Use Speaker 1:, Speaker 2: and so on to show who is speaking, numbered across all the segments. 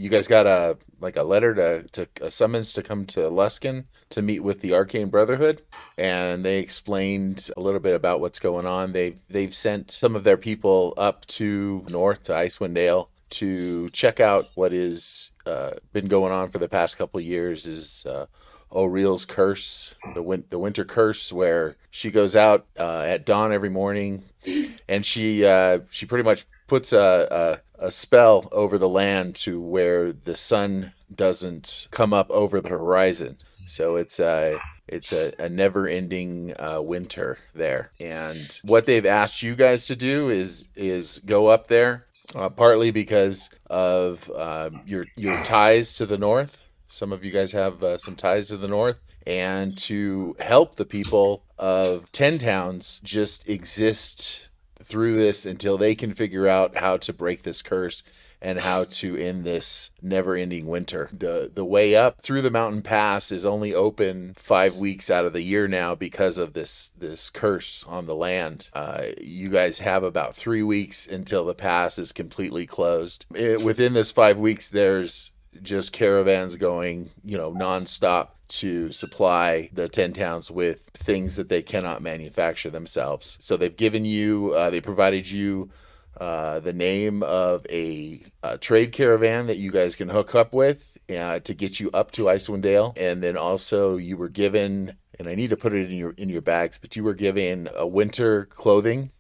Speaker 1: you guys got a letter to a summons to come to Luskin to meet with the Arcane Brotherhood, and they explained a little bit about what's going on. They've sent some of their people up to north to Icewind Dale to check out what is been going on for the past couple of years. Is O'Reil's curse, the winter curse, where she goes out at dawn every morning, and she pretty much puts a spell over the land to where the sun doesn't come up over the horizon. So it's a never ending winter there. And what they've asked you guys to do is go up there, partly because of your ties to the north. Some of you guys have some ties to the north, and to help the people of 10 towns just exist through this until they can figure out how to break this curse and how to end this never-ending winter. The way up through the mountain pass is only open 5 weeks out of the year now because of this curse on the land. You guys have about 3 weeks until the pass is completely closed. Within this 5 weeks, there's just caravans going, nonstop to supply the 10 towns with things that they cannot manufacture themselves. So they've given you, they provided you the name of a trade caravan that you guys can hook up with to get you up to Icewind Dale. And then also you were given, and I need to put it in your bags, but you were given a winter clothing,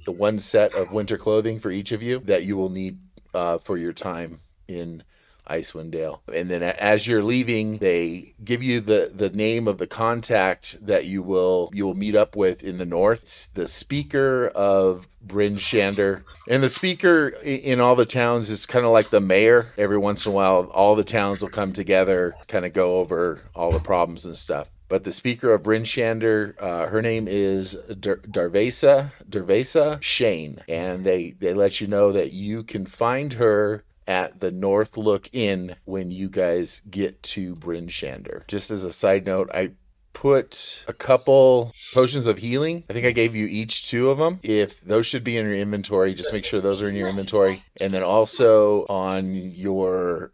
Speaker 1: one set of winter clothing for each of you that you will need for your time in Icewind Dale. And then as you're leaving, they give you the name of the contact that you will meet up with in the north. It's the speaker of Bryn Shander. And the speaker in all the towns is kind of like the mayor. Every once in a while, all the towns will come together, kind of go over all the problems and stuff. But the speaker of Bryn Shander, her name is Dervesa Shane. And they let you know that you can find her at the North Look Inn when you guys get to Bryn Shander. Just as a side note, I put a couple potions of healing. I think I gave you each 2 of them. If those should be in your inventory, just make sure those are in your inventory. And then also on your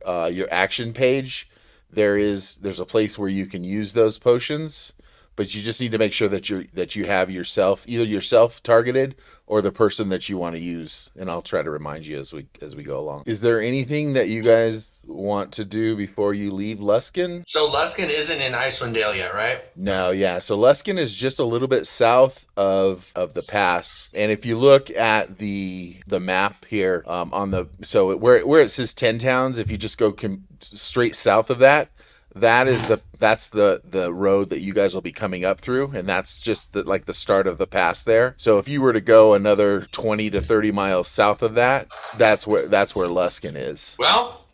Speaker 1: action page, there's a place where you can use those potions, but you just need to make sure that you have either yourself targeted or the person that you want to use, and I'll try to remind you as we go along. Is there anything that you guys want to do before you leave Luskin?
Speaker 2: So Luskin isn't in Icewind Dale yet, right?
Speaker 1: No, yeah. So Luskin is just a little bit south of the pass, and if you look at the map here where it says 10 towns, if you just go straight south of that. That's the road that you guys will be coming up through, and that's just the start of the pass there. So if you were to go another 20 to 30 miles south of that, that's where Luskin is.
Speaker 2: Well,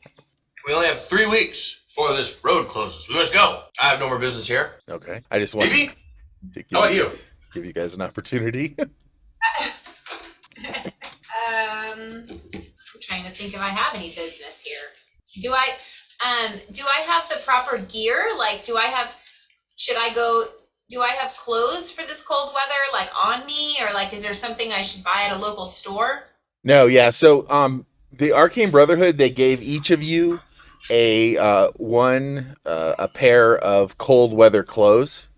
Speaker 2: we only have 3 weeks before this road closes. We must go. I have no more business here.
Speaker 1: Okay. I just want
Speaker 2: Phoebe? How about you?
Speaker 1: Give you guys an opportunity.
Speaker 3: I'm trying to think if I have any business here. Do I have the proper gear? Like, do I have clothes for this cold weather, like, on me? Or, like, is there something I should buy at a local store?
Speaker 1: No, yeah. So, the Arcane Brotherhood, they gave each of you a pair of cold weather clothes.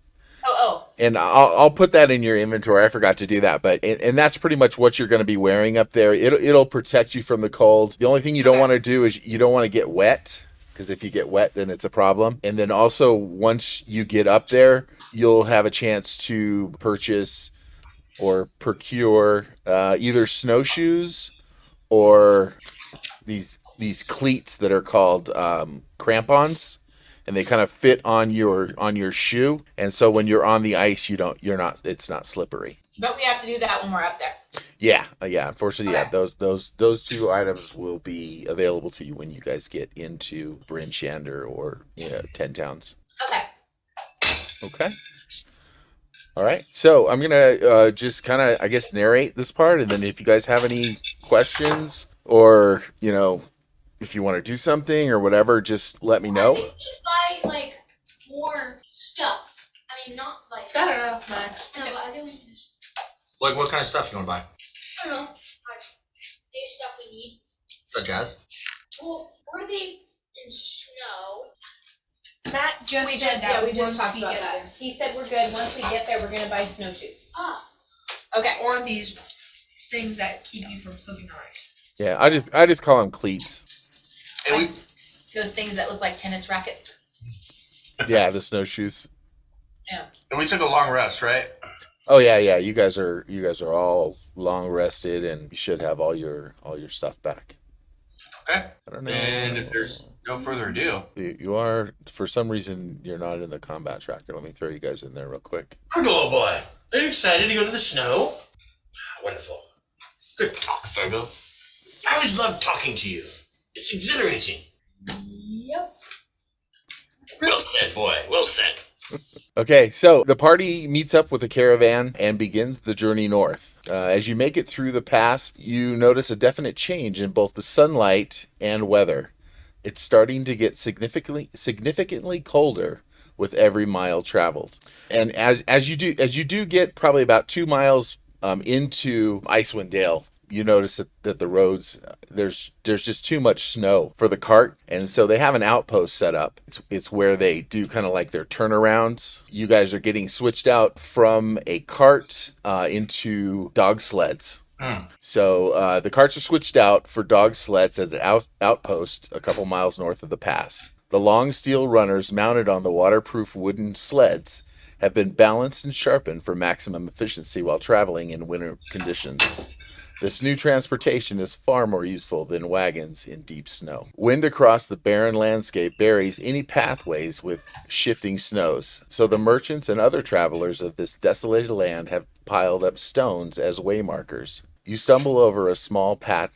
Speaker 3: Oh.
Speaker 1: And I'll put that in your inventory. I forgot to do that, but and that's pretty much what you're going to be wearing up there. It'll protect you from the cold. The only thing you don't want to do is you don't want to get wet, because if you get wet, then it's a problem. And then also, once you get up there, you'll have a chance to purchase or procure either snowshoes or these cleats that are called crampons, and they kind of fit on your shoe. And so when you're on the ice, it's not slippery.
Speaker 3: But we have to do that when we're up there.
Speaker 1: Yeah. Unfortunately,
Speaker 3: Okay.
Speaker 1: yeah. Those 2 items will be available to you when you guys get into Bryn Shander or 10 towns.
Speaker 3: Okay.
Speaker 1: All right. So I'm gonna just kind of, I guess, narrate this part, and then if you guys have any questions or if you want to do something or whatever, just let me know.
Speaker 4: I think we should buy like more stuff. I mean, not like.
Speaker 5: It's got enough, Max.
Speaker 4: No, but I think we should just.
Speaker 2: Like, what kind of stuff you want to buy?
Speaker 4: I don't know. Like, big stuff we need.
Speaker 2: Such as?
Speaker 4: Well, We're gonna be in snow.
Speaker 5: Matt just
Speaker 3: We
Speaker 5: said
Speaker 3: just
Speaker 5: that
Speaker 3: we just
Speaker 5: once
Speaker 3: talked
Speaker 5: we
Speaker 3: about
Speaker 5: get
Speaker 3: that.
Speaker 5: there.
Speaker 3: He said we're good. Once we get there, we're gonna buy snowshoes.
Speaker 4: Ah.
Speaker 3: Okay.
Speaker 5: Or these things that keep you from slipping on ice.
Speaker 1: Yeah, I just call them cleats.
Speaker 2: And we
Speaker 3: Those things that look like tennis rackets.
Speaker 1: Yeah, the snowshoes.
Speaker 2: took a long rest, right?
Speaker 1: Oh yeah. You guys are all long rested, and you should have all your stuff back.
Speaker 2: Okay.
Speaker 1: I don't know.
Speaker 2: And if there's no further ado,
Speaker 1: You are, for some reason, you're not in the combat tracker. Let me throw you guys in there real quick.
Speaker 2: Fergal boy, are you excited to go to the snow? Wonderful. Good talk, Fergal. I always love talking to you. It's exhilarating.
Speaker 5: Yep.
Speaker 2: Well said, boy. Well said.
Speaker 1: Okay, so the party meets up with a caravan and begins the journey north. As you make it through the pass, you notice a definite change in both the sunlight and weather. It's starting to get significantly colder with every mile traveled. And as you do get probably about 2 miles into Icewind Dale, you notice that the roads, there's just too much snow for the cart, and so they have an outpost set up. It's where they do kind of like their turnarounds. You guys are getting switched out from a cart into dog sleds. So the carts are switched out for dog sleds at an outpost a couple miles north of the pass. The long steel runners mounted on the waterproof wooden sleds have been balanced and sharpened for maximum efficiency while traveling in winter conditions. This new transportation is far more useful than wagons in deep snow. Wind across the barren landscape buries any pathways with shifting snows, so the merchants and other travelers of this desolated land have piled up stones as waymarkers. You stumble over a small pat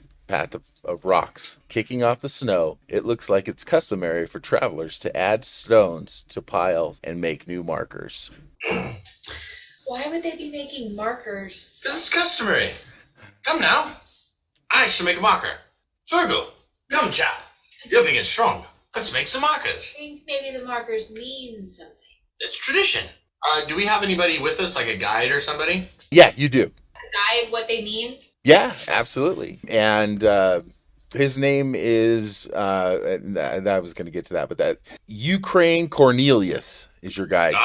Speaker 1: of rocks. Kicking off the snow, it looks like it's customary for travelers to add stones to piles and make new markers.
Speaker 3: Why would they be making markers?
Speaker 2: This is customary. Come now. I should make a marker. Fergal, come chap. You're big and strong. Let's make some markers.
Speaker 4: I think maybe the markers mean something.
Speaker 2: It's tradition. Do we have anybody with us, like a guide or somebody?
Speaker 1: Yeah, you do.
Speaker 3: Guide what they mean?
Speaker 1: Yeah, absolutely. And his name is, I was going to get to that, but that Ukraine Cornelius is your guide.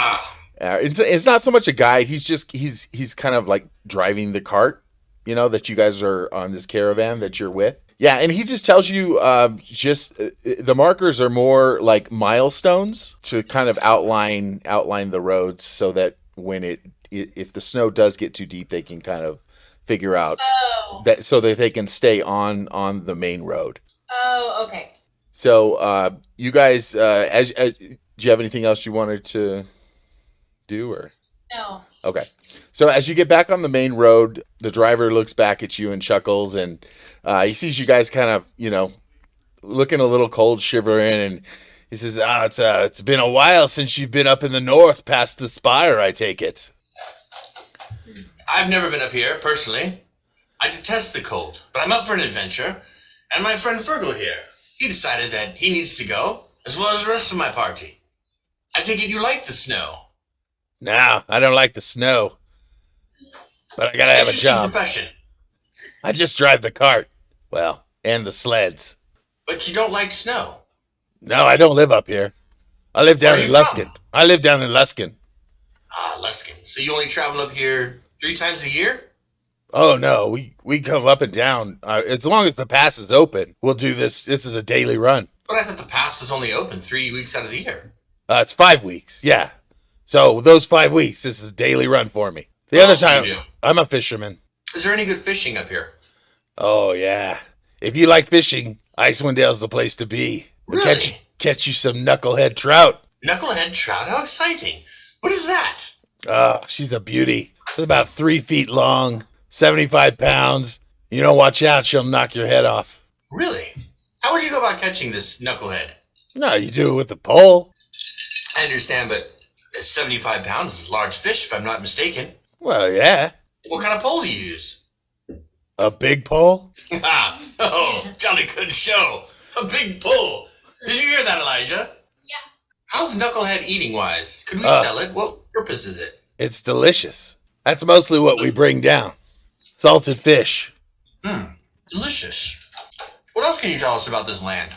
Speaker 1: It's not so much a guide. He's kind of like driving the cart, that you guys are on this caravan that you're with. Yeah, and he just tells you the markers are more like milestones to kind of outline the roads so that when if the snow does get too deep, they can kind of figure out that so that they can stay on the main road.
Speaker 3: Oh, okay.
Speaker 1: So you guys, do you have anything else you wanted to do or?
Speaker 3: No.
Speaker 1: Okay. So as you get back on the main road, the driver looks back at you and chuckles, and he sees you guys kind of, looking a little cold, shivering, and he says, it's been a while since you've been up in the north past the spire, I take it.
Speaker 2: I've never been up here, personally. I detest the cold, but I'm up for an adventure, and my friend Fergal here, he decided that he needs to go, as well as the rest of my party. I take it you like the snow.
Speaker 1: No, I don't like the snow, but I gotta have a
Speaker 2: Interesting
Speaker 1: job.
Speaker 2: profession.
Speaker 1: I just drive the cart, and the sleds.
Speaker 2: But you don't like snow.
Speaker 1: No, I don't live up here. I live down
Speaker 2: Where
Speaker 1: in
Speaker 2: are you
Speaker 1: Luskin.
Speaker 2: from?
Speaker 1: I live down in Luskin.
Speaker 2: Luskin. So you only travel up here 3 times a year?
Speaker 1: Oh no, we come up and down. As long as the pass is open, we'll do this. This is a daily run.
Speaker 2: But I thought the pass is only open 3 weeks out of the year.
Speaker 1: It's 5 weeks, yeah. So those 5 weeks, this is a daily run for me. The
Speaker 2: What
Speaker 1: other
Speaker 2: else do you
Speaker 1: time,
Speaker 2: do?
Speaker 1: I'm a fisherman.
Speaker 2: Is there any good fishing up here?
Speaker 1: Oh yeah. If you like fishing, Icewind Dale's the place to be. We'll
Speaker 2: Really?
Speaker 1: catch you some knucklehead trout.
Speaker 2: Knucklehead trout? How exciting. What is that?
Speaker 1: Oh, she's a beauty. She's about 3 feet long, 75 pounds. You don't watch out, she'll knock your head off.
Speaker 2: Really? How would you go about catching this knucklehead?
Speaker 1: No, you do it with the pole.
Speaker 2: I understand, but 75 pounds is a large fish, if I'm not mistaken.
Speaker 1: Well, yeah.
Speaker 2: What kind of pole do you use?
Speaker 1: A big pole?
Speaker 2: Jolly good show. A big pole. Did you hear that, Elijah?
Speaker 4: Yeah.
Speaker 2: How's knucklehead eating-wise? Could we sell it? What purpose is it?
Speaker 1: It's delicious. That's mostly what we bring down. Salted fish.
Speaker 2: Delicious. What else can you tell us about this land?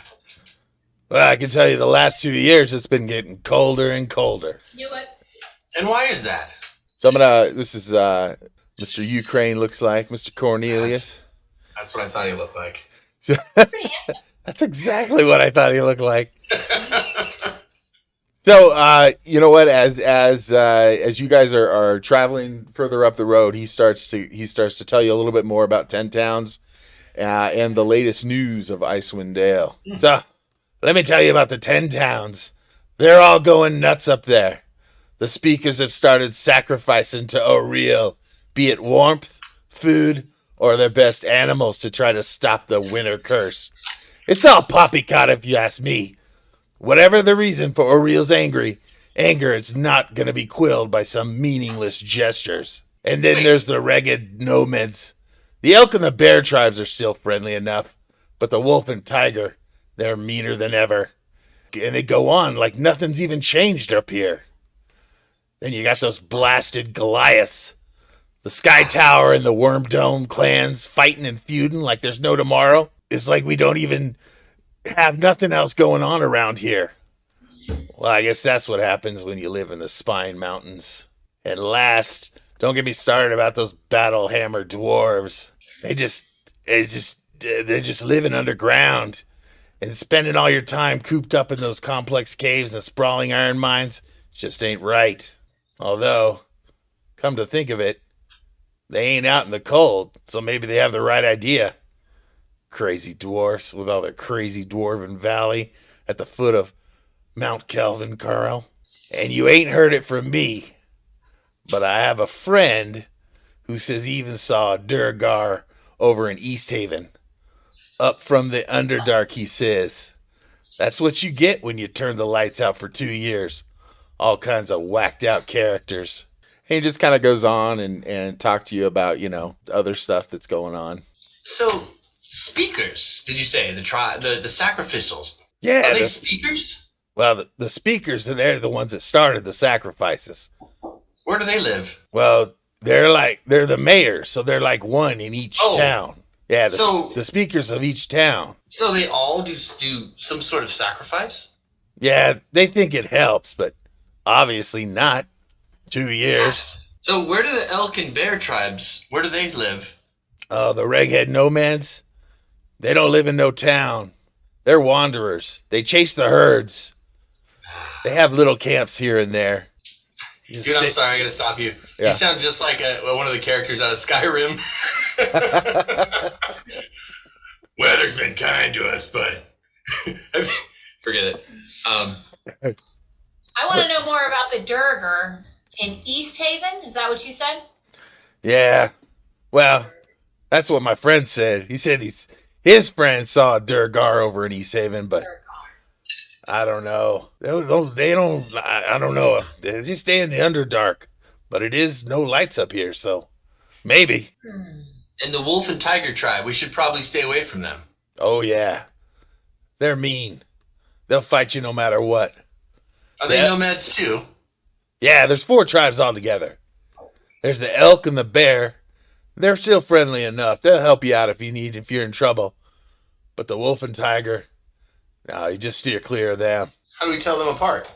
Speaker 1: Well, I can tell you the last 2 years it's been getting colder and colder.
Speaker 4: Knew it.
Speaker 2: And why is that?
Speaker 1: So this is Mr. Ukraine looks like, Mr. Cornelius.
Speaker 2: That's what I thought he looked like.
Speaker 1: That's exactly what I thought he looked like. So, you know what? As you guys are traveling further up the road, he starts to tell you a little bit more about 10 Towns and the latest news of Icewind Dale. So, let me tell you about the 10 Towns. They're all going nuts up there. The speakers have started sacrificing to O'Reilly, be it warmth, food, or their best animals to try to stop the winter curse. It's all poppycock if you ask me. Whatever the reason for O'Reilly's anger, it's not going to be quelled by some meaningless gestures. And then there's the ragged nomads. The elk and the bear tribes are still friendly enough, but the wolf and tiger, they're meaner than ever. And they go on like nothing's even changed up here. Then you got those blasted Goliaths. The Sky Tower and the Worm Dome clans fighting and feuding like there's no tomorrow. It's like we don't even have nothing else going on around here. Well, I guess that's what happens when you live in the Spine Mountains. And last, don't get me started about those battle hammer dwarves. They're just living underground and spending all your time cooped up in those complex caves and sprawling iron mines just ain't right. Although, come to think of it, they ain't out in the cold, so maybe they have the right idea. Crazy dwarfs with all their crazy dwarven valley at the foot of Mount Kelvin, Carl. And you ain't heard it from me, but I have a friend who says he even saw a Durgar over in East Haven. Up from the Underdark, he says. That's what you get when you turn the lights out for 2 years. All kinds of whacked out characters. And he just kind of goes on and talk to you about, the other stuff that's going on.
Speaker 2: So, speakers, did you say? The sacrificials?
Speaker 1: Yeah.
Speaker 2: Are they speakers?
Speaker 1: Well, the speakers, they're the ones that started the sacrifices.
Speaker 2: Where do they live?
Speaker 1: Well, they're the mayors, so they're like one in each town. Yeah, the speakers of each town.
Speaker 2: So they all do some sort of sacrifice?
Speaker 1: Yeah, they think it helps, but obviously not. 2 years.
Speaker 2: So where do the elk and bear tribes, where do they live?
Speaker 1: Oh, the Reghead nomads? They don't live in no town. They're wanderers. They chase the herds. They have little camps here and there.
Speaker 2: Dude, I'm sorry, I gotta stop you.
Speaker 1: Yeah.
Speaker 2: You sound just like one of the characters out of Skyrim. Weather's been kind to us, but forget it.
Speaker 3: I want to know more about the Durgar in East Haven. Is that what you said?
Speaker 1: Yeah. Well, that's what my friend said. He said his friend saw a Durgar over in East Haven, but I don't know. I don't know. They just stay in the Underdark, but it is no lights up here, so maybe.
Speaker 2: And the wolf and tiger tribe, we should probably stay away from them.
Speaker 1: Oh, yeah. They're mean. They'll fight you no matter what.
Speaker 2: Are they nomads too?
Speaker 1: Yeah, there's 4 tribes altogether. There's the elk and the bear. They're still friendly enough. They'll help you out if you're in trouble. But the wolf and tiger, no, you just steer clear of them.
Speaker 2: How do we tell them apart?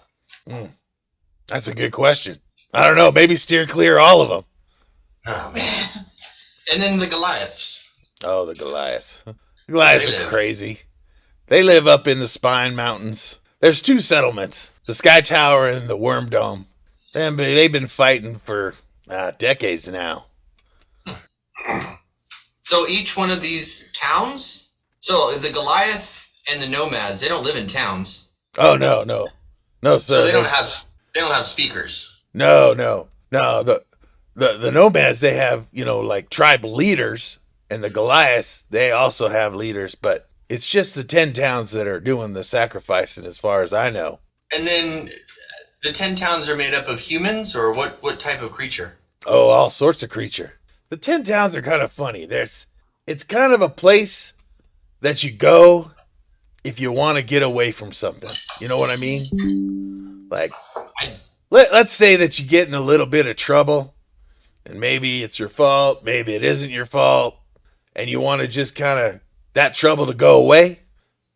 Speaker 1: That's a good question. I don't know. Maybe steer clear of all of them.
Speaker 2: Oh, man. And then the Goliaths.
Speaker 1: Oh, the Goliaths. The Goliaths are crazy. They live up in the Spine Mountains. There's 2 settlements, the Sky Tower and the Worm Dome. They've been fighting for decades now.
Speaker 2: So each one of these towns? So the Goliath and the nomads, they don't live in towns.
Speaker 1: Oh, no.
Speaker 2: So they don't have speakers.
Speaker 1: No. The nomads, they have, like tribal leaders, and the Goliaths, they also have leaders, but it's just the 10 towns that are doing the sacrificing as far as I know.
Speaker 2: And then the 10 towns are made up of humans, or what type of creature?
Speaker 1: Oh, all sorts of creature. The 10 towns are kind of funny. It's kind of a place that you go if you want to get away from something. You know what I mean? Like, let's say that you get in a little bit of trouble, and maybe it's your fault, maybe it isn't your fault, and you want to just kind of that trouble to go away,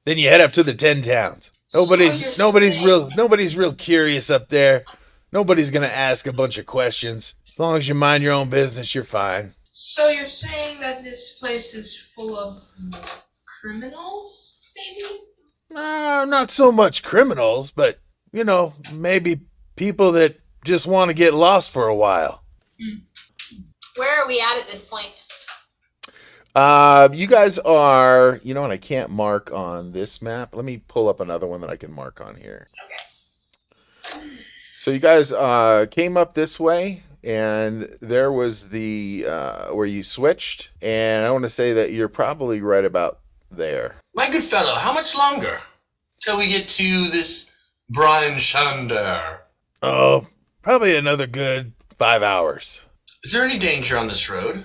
Speaker 1: then you head up to the 10 towns. Nobody's real curious up there. Nobody's gonna ask a bunch of questions. As long as you mind your own business, you're fine.
Speaker 5: So you're saying that this place is full of criminals, maybe?
Speaker 1: Not so much criminals, but maybe people that just want to get lost for a while.
Speaker 3: Where are we at this point?
Speaker 1: You guys are, and I can't mark on this map. Let me pull up another one that I can mark on here.
Speaker 3: Okay.
Speaker 1: So you guys came up this way, and there was the where you switched, and I want to say that you're probably right about there.
Speaker 2: My good fellow, how much longer till we get to this Brian Shander?
Speaker 1: Oh, probably another good 5 hours.
Speaker 2: Is there any danger on this road?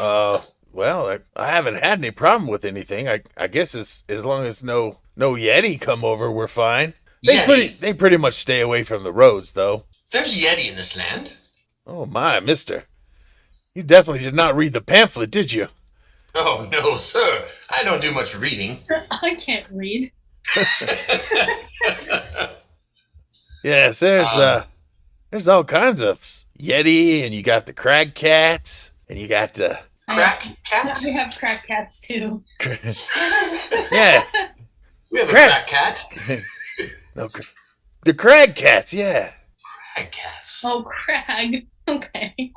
Speaker 1: Well, I haven't had any problem with anything. I guess as long as no Yeti come over, we're fine. They pretty much stay away from the roads, though.
Speaker 2: There's Yeti in this land.
Speaker 1: Oh my, mister. You definitely did not read the pamphlet, did you?
Speaker 2: Oh, no, sir. I don't do much reading.
Speaker 5: I can't read.
Speaker 1: Yes, there's all kinds of Yeti, and you got the crag cats, and you got the...
Speaker 2: Crack cat?
Speaker 5: We have crack cats, too.
Speaker 1: Yeah.
Speaker 2: We have a crack cat.
Speaker 1: No, the crag cats, yeah.
Speaker 2: Crag cats.
Speaker 5: Oh, crag. Okay.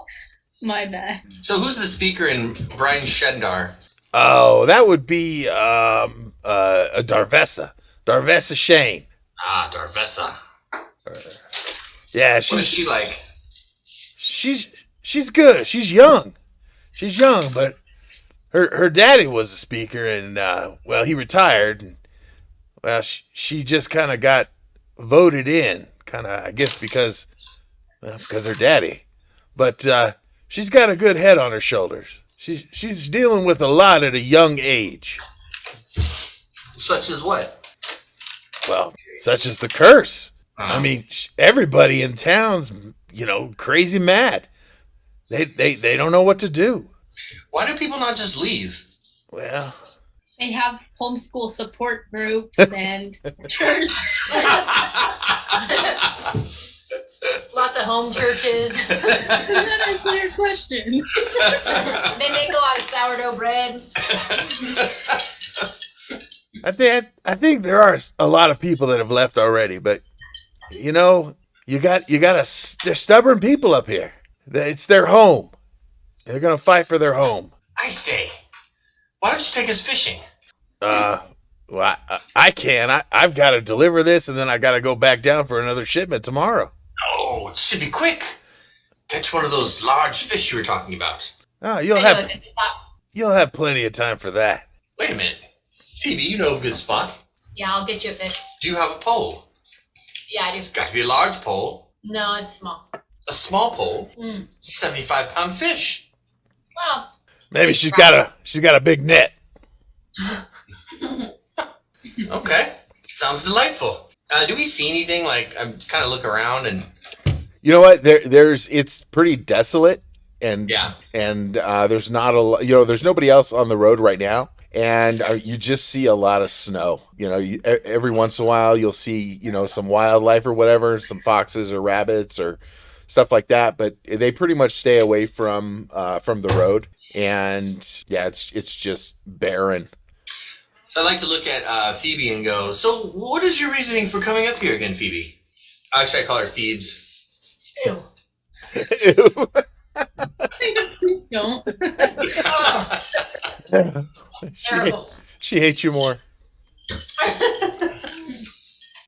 Speaker 5: My bad.
Speaker 2: So who's the speaker in Brian Shendar?
Speaker 1: Oh, that would be a Darvessa. Darvessa Shane.
Speaker 2: Ah, Darvessa.
Speaker 1: Yeah,
Speaker 2: What is she like?
Speaker 1: She's good. She's young. She's young, but her daddy was a speaker, and he retired. And, well, she just kind of got voted in, I guess because her daddy. But she's got a good head on her shoulders. She's dealing with a lot at a young age.
Speaker 2: Such as what?
Speaker 1: Well, such as the curse.
Speaker 2: Uh-huh.
Speaker 1: I mean, everybody in town's crazy mad. They don't know what to do.
Speaker 2: Why do people not just leave?
Speaker 1: Well,
Speaker 5: They have homeschool support groups and church.
Speaker 3: Lots of home churches.
Speaker 5: Does that answer your question?
Speaker 3: They make a lot of sourdough bread.
Speaker 1: I think there are a lot of people that have left already, but they're stubborn people up here. It's their home. They're gonna fight for their home.
Speaker 2: I say, why don't you take us fishing?
Speaker 1: Well, I can. I've got to deliver this, and then I got to go back down for another shipment tomorrow.
Speaker 2: Oh, it should be quick. Catch one of those large fish you were talking about.
Speaker 1: Oh,
Speaker 3: I know a good spot.
Speaker 1: you'll have plenty of time for that.
Speaker 2: Wait a minute. Phoebe, you know of a good spot.
Speaker 3: Yeah, I'll get you a fish.
Speaker 2: Do you have a pole?
Speaker 3: Yeah, I do.
Speaker 2: It's got to be a large pole.
Speaker 3: No, it's small.
Speaker 2: A small pole?
Speaker 3: Mm.
Speaker 2: 75-pound fish.
Speaker 3: Well,
Speaker 1: Maybe she's got a big net.
Speaker 2: Okay. Sounds delightful. Do we see anything? I'm kind of look around and...
Speaker 1: You know what? It's pretty desolate, and
Speaker 2: Yeah.
Speaker 1: and there's not a lot. There's nobody else on the road right now, and you just see a lot of snow. Every once in a while you'll see some wildlife or whatever, some foxes or rabbits or stuff like that. But they pretty much stay away from the road, and yeah, it's just barren.
Speaker 2: So I'd like to look at Phoebe and go, so what is your reasoning for coming up here again, Phoebe? Actually, I call her Phoebes.
Speaker 3: ew.
Speaker 5: Please don't.
Speaker 3: Oh, terrible.
Speaker 1: She hates you more.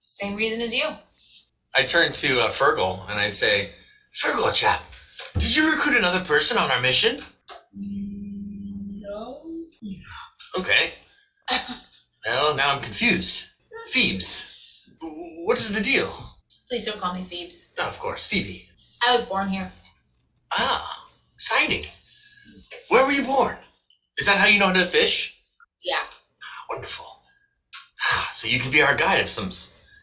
Speaker 3: Same reason as you.
Speaker 2: I turn to Fergal and I say, Fergal, chap, did you recruit another person on our mission?
Speaker 5: No.
Speaker 2: Okay. Well, now I'm confused. Phoebes, what is the deal?
Speaker 3: Please don't call me Phoebes.
Speaker 2: Oh, of course, Phoebe.
Speaker 3: I was born here.
Speaker 2: Ah, exciting. Where were you born? Is that how you know how to fish?
Speaker 3: Yeah.
Speaker 2: Wonderful. So you can be our guide of some...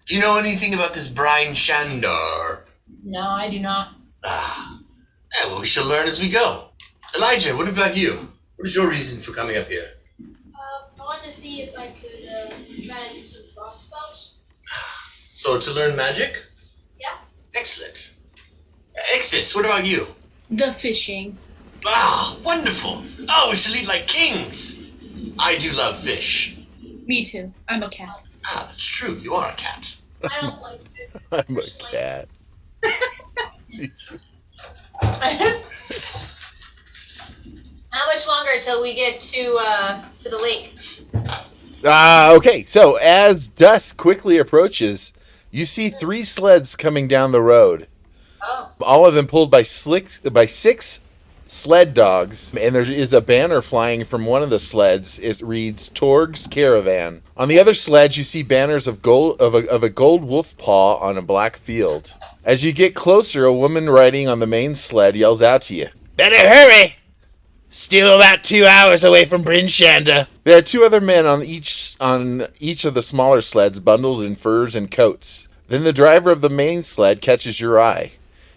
Speaker 2: Do you know anything about this Brian Shandar?
Speaker 3: No, I do not.
Speaker 2: Yeah, well, we shall learn as we go. Elijah, what about you? What is your reason for coming up here?
Speaker 4: I wanted to see if I could manage some frost spells.
Speaker 2: So to learn magic?
Speaker 4: Yeah.
Speaker 2: Excellent. Ixis, what about you?
Speaker 6: The fishing.
Speaker 2: Ah, wonderful. Oh, we shall eat like kings. I do love fish.
Speaker 6: Me too. I'm a cat.
Speaker 2: Ah, that's true. You are a cat.
Speaker 4: I don't like fish.
Speaker 1: I'm a cat.
Speaker 3: How much longer till we get to the lake?
Speaker 1: Okay, so as dusk quickly approaches, you see 3 sleds coming down the road.
Speaker 3: Oh.
Speaker 1: All of them pulled by 6 sled dogs, and there is a banner flying from one of the sleds. It reads Torg's Caravan. On the other sled, you see banners of a gold wolf paw on a black field. As you get closer, a woman riding on the main sled yells out to you, "Better hurry! Still about 2 hours away from Bryn Shander." There are 2 other men on each of the smaller sleds, bundled in furs and coats. Then the driver of the main sled catches your eye.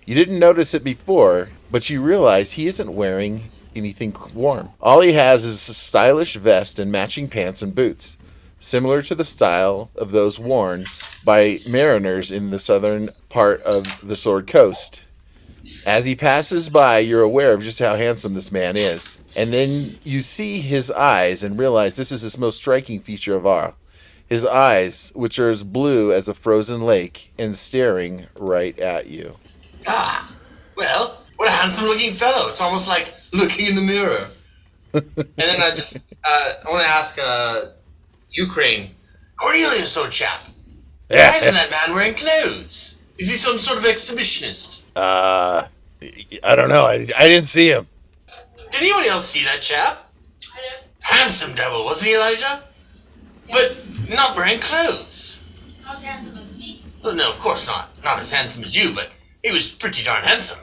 Speaker 1: You didn't notice it before, but you realize he isn't wearing anything warm. All he has is a stylish vest and matching pants and boots, similar to the style of those worn by mariners in the southern part of the Sword Coast. As he passes by, you're aware of just how handsome this man is. And then you see his eyes and realize this is his most striking feature of all. His eyes, which are as blue as a frozen lake and staring right at you.
Speaker 2: Ah, well, what a handsome-looking fellow. It's almost like looking in the mirror. And then I want to ask, Ukraine, Cornelius, old chap, why isn't that man wearing clothes? Is he some sort of exhibitionist?
Speaker 1: I don't know. I didn't see him.
Speaker 2: Did anyone else see that chap?
Speaker 4: I don't.
Speaker 2: Handsome devil, wasn't he, Elijah? But not wearing clothes.
Speaker 4: Not as handsome as me.
Speaker 2: Well, no, of course not. Not as handsome as you, but he was pretty darn handsome.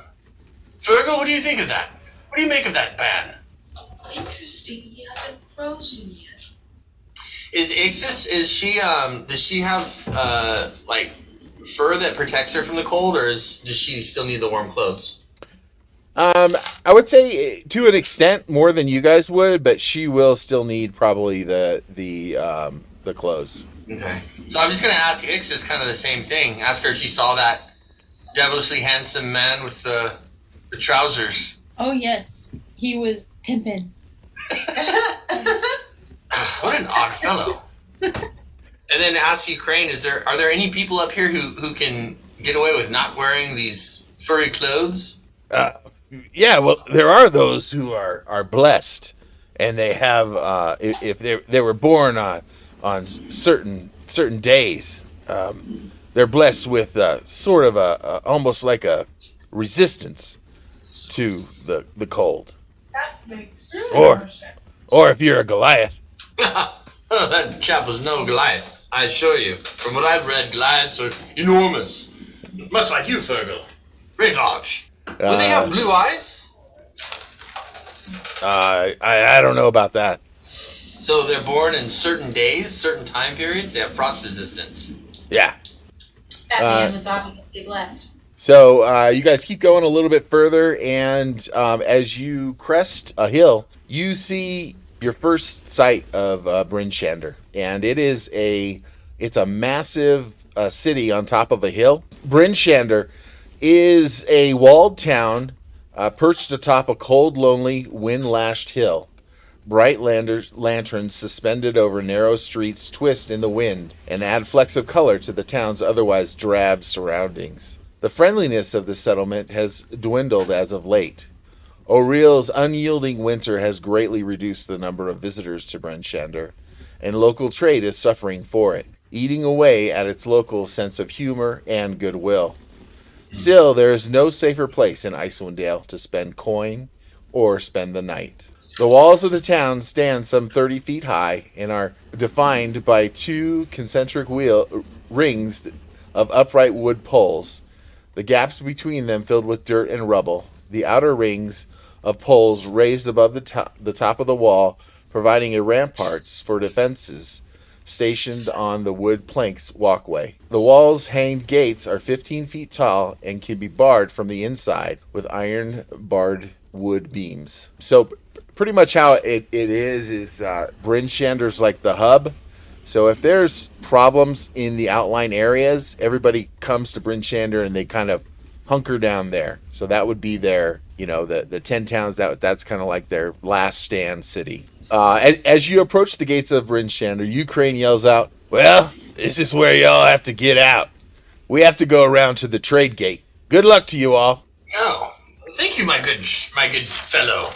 Speaker 2: Fergal, what do you think of that? What do you make of that ban?
Speaker 5: Interesting, he hasn't frozen yet.
Speaker 2: Is Ixis, does she have, like, fur that protects her from the cold, or does she still need the warm clothes?
Speaker 1: I would say to an extent more than you guys would, but she will still need probably the clothes.
Speaker 2: Okay. So I'm just going to ask Ixis kind of the same thing. Ask her if she saw that devilishly handsome man with the trousers.
Speaker 6: Oh yes, he was pimpin'.
Speaker 2: What an odd fellow. And then ask Ukraine, are there any people up here who can get away with not wearing these furry clothes?
Speaker 1: Yeah, well, there are those who are blessed, and they have if they were born on certain days, they're blessed with sort of a almost like a resistance to the cold.
Speaker 5: That makes
Speaker 1: Or-
Speaker 5: more sense.
Speaker 1: Or if you're a Goliath.
Speaker 2: That chap was no Goliath, I assure you. From what I've read, Goliaths are enormous. Much like you, Fergal. Very large. Will they have blue eyes?
Speaker 1: I don't know about that.
Speaker 2: So they're born in certain days, certain time periods, they have frost resistance.
Speaker 1: Yeah.
Speaker 3: That man was obviously blessed.
Speaker 1: So you guys keep going a little bit further, and as you crest a hill, you see your first sight of Bryn Shander, and it's a massive city on top of a hill. Bryn Shander is a walled town perched atop a cold, lonely, wind-lashed hill. Bright lanterns suspended over narrow streets twist in the wind and add flecks of color to the town's otherwise drab surroundings. The friendliness of the settlement has dwindled as of late. O'Reilly's unyielding winter has greatly reduced the number of visitors to Bryn Shander, and local trade is suffering for it, eating away at its local sense of humor and goodwill. Still, there is no safer place in Icewind Dale to spend coin or spend the night. The walls of the town stand some 30 feet high and are defined by 2 concentric rings of upright wood poles, the gaps between them filled with dirt and rubble. The outer rings of poles raised above the top of the wall, providing a ramparts for defenses stationed on the wood planks walkway. The wall's hanged gates are 15 feet tall and can be barred from the inside with iron barred wood beams. So pretty much how it is Bryn Shander's like the hub So if there's problems in the outlying areas, everybody comes to Bryn Shander and they kind of hunker down there. So that would be their, the 10 towns, that's kind of like their last stand city. As you approach the gates of Bryn Shander, Ukraine yells out, "Well, this is where y'all have to get out. We have to go around to the trade gate. Good luck to you all."
Speaker 2: Oh, thank you, my good fellow.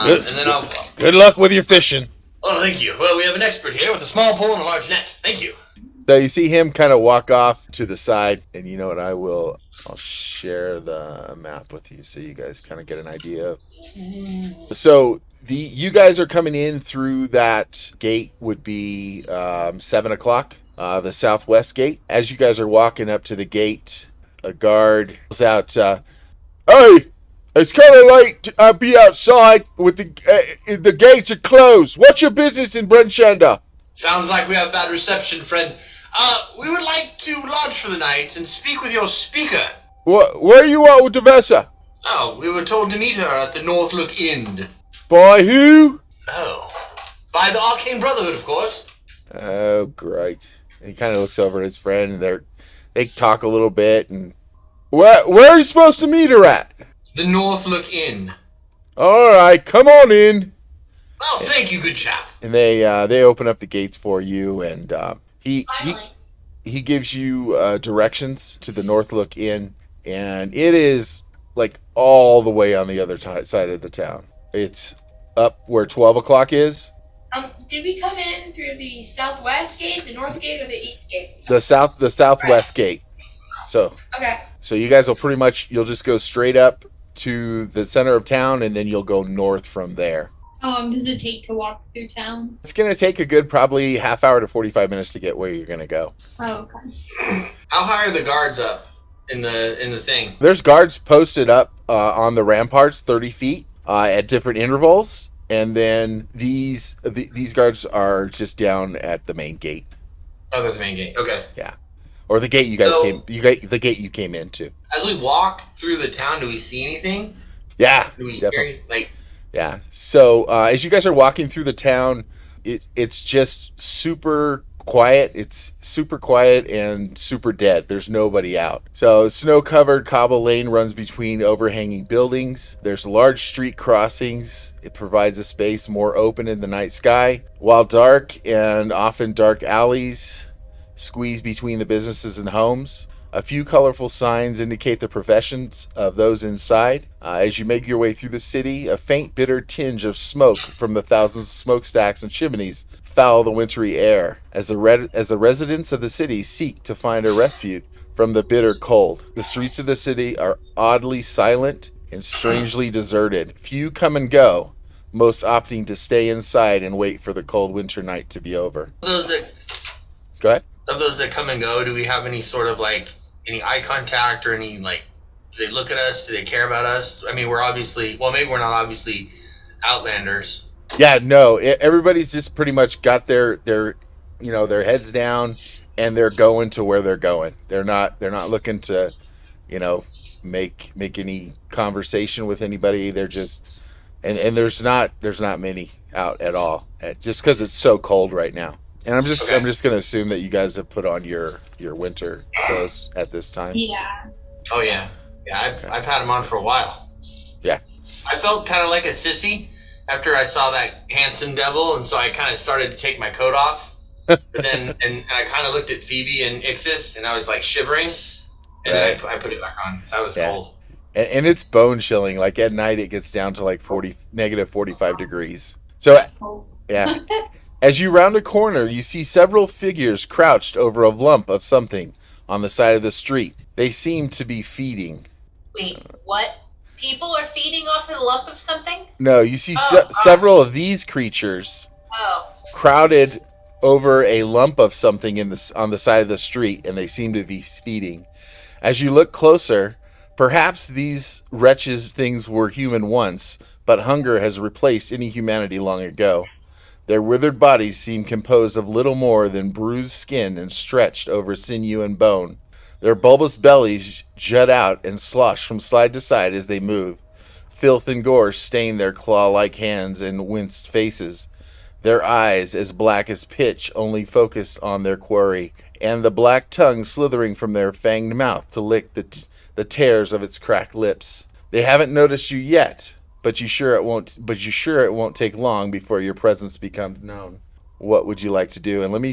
Speaker 1: Good,
Speaker 2: And then I'll.
Speaker 1: good luck with your fishing.
Speaker 2: Oh, thank you. Well, we have an expert here with a small pole and a large net. Thank you.
Speaker 1: So you see him kind of walk off to the side, and you know what? I'll share the map with you so you guys kind of get an idea. So you guys are coming in through that gate would be 7 o'clock, the southwest gate. As you guys are walking up to the gate, a guard yells out, "Hey, it's kind of late to be outside with the gates are closed. What's your business in Brenshanda?"
Speaker 2: Sounds like we have bad reception, friend. We would like to lodge for the night and speak with your speaker.
Speaker 1: Where are you at with Devessa?
Speaker 2: Oh, we were told to meet her at the Northlook Inn.
Speaker 1: By who?
Speaker 2: Oh, by the Arcane Brotherhood, of course.
Speaker 1: Oh, great. And he kind of looks over at his friend, and they talk a little bit. And where are you supposed to meet her at?
Speaker 2: The Northlook Inn.
Speaker 1: All right, come on in.
Speaker 2: Oh, thank you, good chap.
Speaker 1: And they open up the gates for you, and he
Speaker 4: Finally.
Speaker 1: he gives you directions to the Northlook Inn, and it is like all the way on the other side of the town. It's up where 12 o'clock is.
Speaker 5: Did we come in through the southwest gate, the north gate, or the east gate?
Speaker 1: The southwest gate. So
Speaker 5: Okay.
Speaker 1: you guys will you'll just go straight up to the center of town, and then you'll go north from there.
Speaker 6: How long does it take to walk through town?
Speaker 1: It's going to take a good probably half hour to 45 minutes to get where you're going to go.
Speaker 6: Oh, okay.
Speaker 2: How high are the guards up in the thing?
Speaker 1: There's guards posted up on the ramparts 30 feet at different intervals, and then these guards are just down at the main gate.
Speaker 2: Oh, that's the main gate. Okay.
Speaker 1: Yeah. Or the gate you guys the gate you came into.
Speaker 2: As we walk through the town, do we see anything?
Speaker 1: Yeah,
Speaker 2: Do we
Speaker 1: definitely.
Speaker 2: hear, like,
Speaker 1: Yeah. So as you guys are walking through the town, it's just super quiet. It's super quiet and super dead. There's nobody out. So snow-covered cobble lane runs between overhanging buildings. There's large street crossings. It provides a space more open in the night sky, while dark and often dark alleys squeeze between the businesses and homes. A few colorful signs indicate the professions of those inside. As you make your way through the city, a faint, bitter tinge of smoke from the thousands of smokestacks and chimneys foul the wintry air as the residents of the city seek to find a respite from the bitter cold. The streets of the city are oddly silent and strangely deserted. Few come and go, most opting to stay inside and wait for the cold winter night to be over.
Speaker 2: those that
Speaker 1: Go ahead.
Speaker 2: of those that come and go, do we have any sort of like any eye contact or any like? Do they look at us? Do they care about us? I mean, we're obviously maybe we're not obviously outlanders.
Speaker 1: Yeah, no. Everybody's just pretty much got their their heads down, and they're going to where they're going. They're not looking to, make any conversation with anybody. They're just and there's not many out at all, just because it's so cold right now. And I'm just gonna assume that you guys have put on your winter clothes at this time.
Speaker 6: Yeah.
Speaker 2: Oh yeah, I've had them on for a while.
Speaker 1: Yeah.
Speaker 2: I felt kind of like a sissy after I saw that handsome devil, and so I kind of started to take my coat off. But then, and I kind of looked at Phoebe and Ixis, and I was like shivering, and then I put it back on because I was cold.
Speaker 1: And it's bone chilling. Like at night, it gets down to like negative 45 degrees. So yeah. As you round a corner, you see several figures crouched over a lump of something on the side of the street. They seem to be feeding.
Speaker 3: Wait, what? People are feeding off of the lump of something?
Speaker 1: No, you see several of these creatures
Speaker 3: Oh.
Speaker 1: crowded over a lump of something on the side of the street, and they seem to be feeding. As you look closer, perhaps these wretched things were human once, but hunger has replaced any humanity long ago. Their withered bodies seem composed of little more than bruised skin and stretched over sinew and bone. Their bulbous bellies jut out and slosh from side to side as they move. Filth and gore stain their claw-like hands and winced faces. their eyes as black as pitch, only focused on their quarry, and the black tongue slithering from their fanged mouth to lick the tears of its cracked lips. They haven't noticed you yet, but you sure it won't take long before your presence becomes known. What would you like to do? And let me